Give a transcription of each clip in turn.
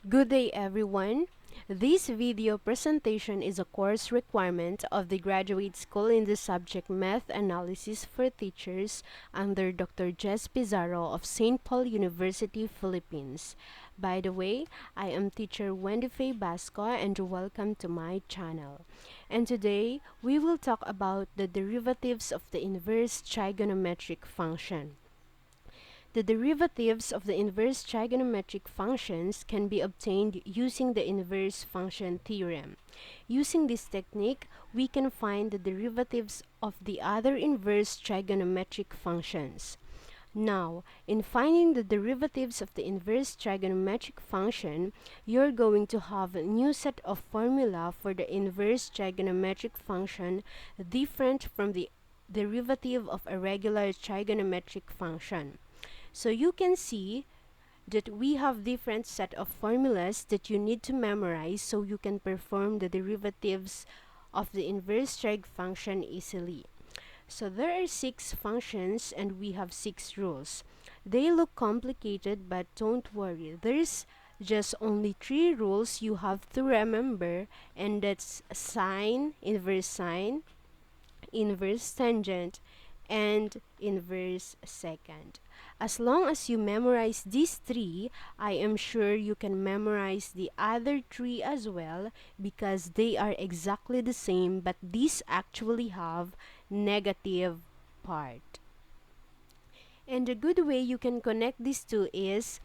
Good day everyone. This video presentation is a course requirement of the graduate school in the subject Math Analysis for Teachers under Dr. Jess Pizarro of St. Paul University, Philippines. By the way, I am teacher Wendy Faye Basco and welcome to my channel. And today, we will talk about the derivatives of the inverse trigonometric function. The derivatives of the inverse trigonometric functions can be obtained using the inverse function theorem. Using this technique, we can find the derivatives of the other inverse trigonometric functions. Now, in finding the derivatives of the inverse trigonometric function, you're going to have a new set of formula for the inverse trigonometric function different from the derivative of a regular trigonometric function. So you can see that we have different set of formulas that you need to memorize so you can perform the derivatives of the inverse trig function easily. So there are 6 functions and we have 6 rules. They look complicated, but don't worry. There's just only 3 rules you have to remember, and that's sine, inverse tangent, and inverse secant. As long as you memorize these 3, I am sure you can memorize the other 3 as well, because they are exactly the same, but these actually have negative part. And a good way you can connect these two is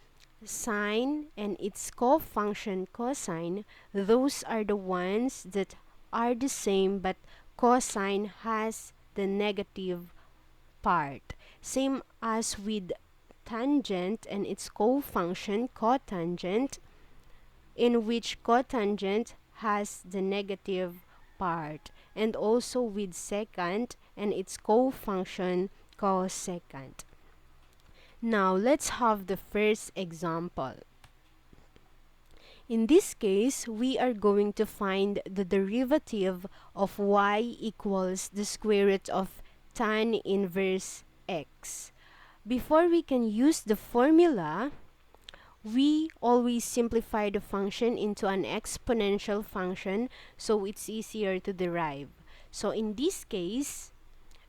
sine and its co-function cosine. Those are the ones that are the same, but cosine has the negative part. Same as with tangent and its co-function cotangent, in which cotangent has the negative part, and also with secant and its co-function cosecant. Now let's have the first example. In this case, we are going to find the derivative of y equals the square root of tan inverse x. Before we can use the formula, we always simplify the function into an exponential function so it's easier to derive. So in this case,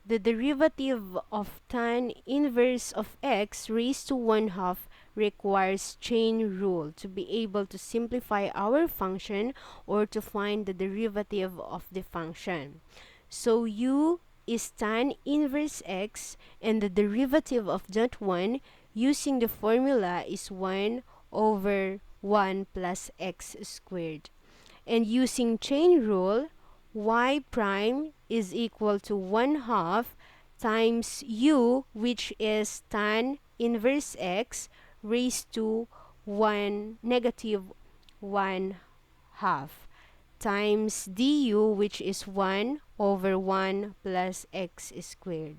the derivative of tan inverse of x raised to 1/2 requires chain rule to be able to simplify our function or to find the derivative of the function. So u is tan inverse x, and the derivative of that one using the formula is 1 over 1 plus x squared. And using chain rule, y prime is equal to 1/2 times u, which is tan inverse x raised to 1 negative 1/2 times du, which is 1 over 1 plus x squared.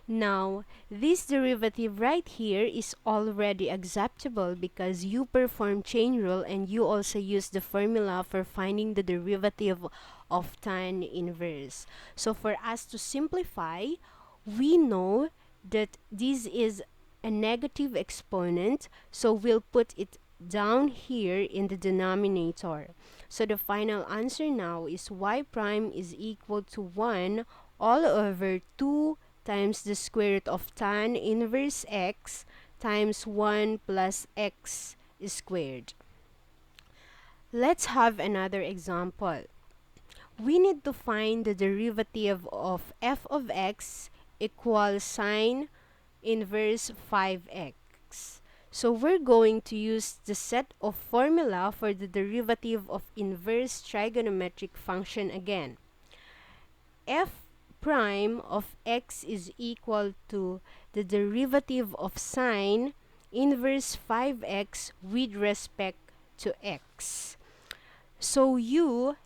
Now, this derivative right here is already acceptable because you perform chain rule and you also use the formula for finding the derivative of tan inverse. So for us to simplify, we know that this is a negative exponent, so we'll put it down here in the denominator. So the final answer now is y prime is equal to 1 all over 2 times the square root of tan inverse x times 1 plus x squared. Let's have another example. We need to find the derivative of f of x equals sine inverse 5x. So we're going to use the set of formula for the derivative of inverse trigonometric function again. F prime of x is equal to the derivative of sine inverse 5x with respect to x. So u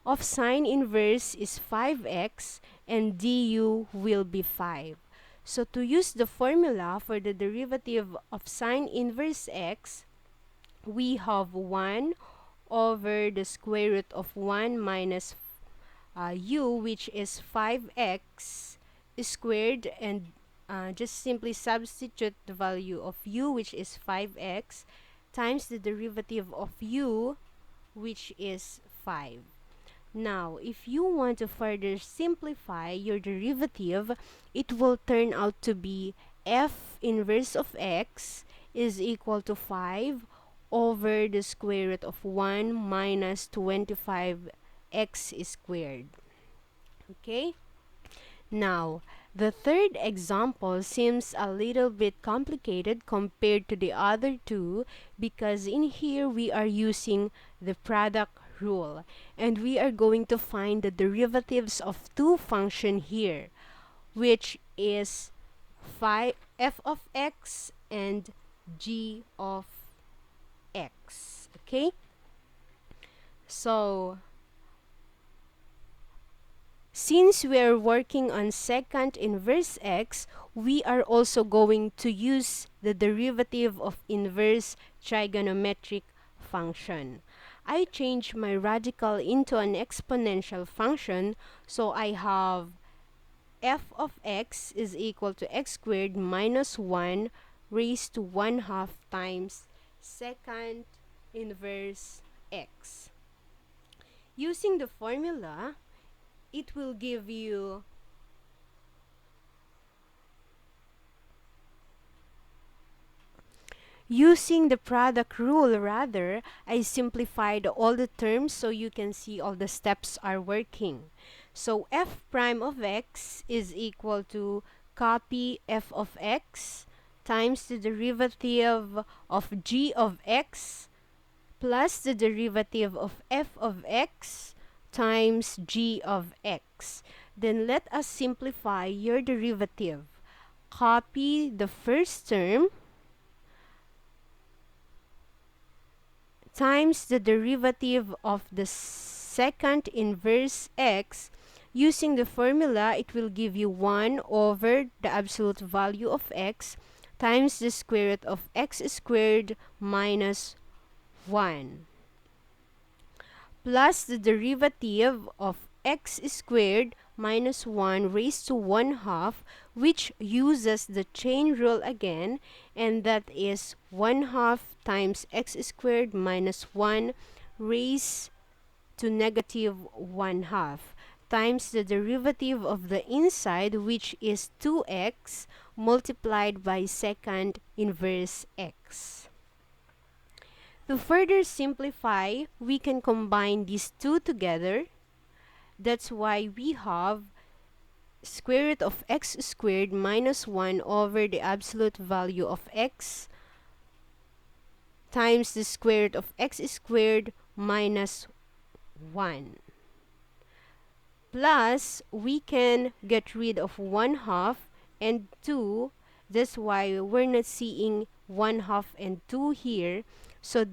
of sine inverse is 5x and du will be 5. So to use the formula for the derivative of sine inverse x, we have 1 over the square root of 1 minus u, which is 5x squared, and just simply substitute the value of u, which is 5x, times the derivative of u, which is 5. Now, if you want to further simplify your derivative, it will turn out to be f inverse of x is equal to 5 over the square root of 1 minus 25x squared. Okay? Now, the third example seems a little bit complicated compared to the other two because in here we are using the product rule and we are going to find the derivatives of two functions here, which is f of x and g of x. Okay? So, since we are working on secant inverse x, we are also going to use the derivative of inverse trigonometric function. I change my radical into an exponential function, so I have f of x is equal to x squared minus 1 raised to 1/2 times secant inverse x. Using the formula, it will give you using the product rule rather, I simplified all the terms so you can see all the steps are working. So f prime of x is equal to copy f of x times the derivative of g of x plus the derivative of f of x times g of x. Then let us simplify your derivative. Copy the first term times the derivative of the secant inverse x. Using the formula, it will give you 1 over the absolute value of x times the square root of x squared minus 1 plus the derivative of x squared minus 1 raised to 1/2, which uses the chain rule again, and that is 1/2 times x squared minus 1 raised to negative 1/2 times the derivative of the inside, which is 2x multiplied by secant inverse x. To further simplify, we can combine these two together. That's why we have square root of x squared minus 1 over the absolute value of x times the square root of x squared minus 1. Plus, we can get rid of 1/2 and 2. That's why we're not seeing 1/2 and 2 here. So,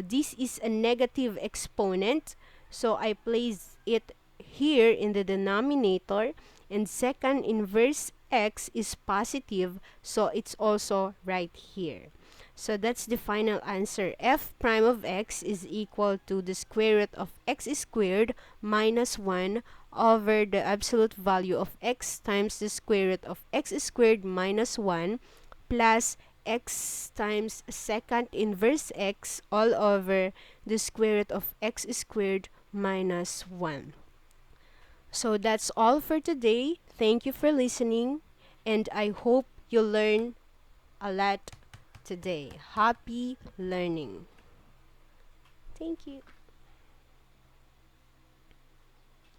this is a negative exponent. So, I place it here in the denominator. And secant inverse x is positive. So, it's also right here. So that's the final answer. F prime of x is equal to the square root of x squared minus 1 over the absolute value of x times the square root of x squared minus 1 plus x times secant inverse x all over the square root of x squared minus 1. So that's all for today. Thank you for listening, and I hope you learn a lot today. Happy learning. Thank you.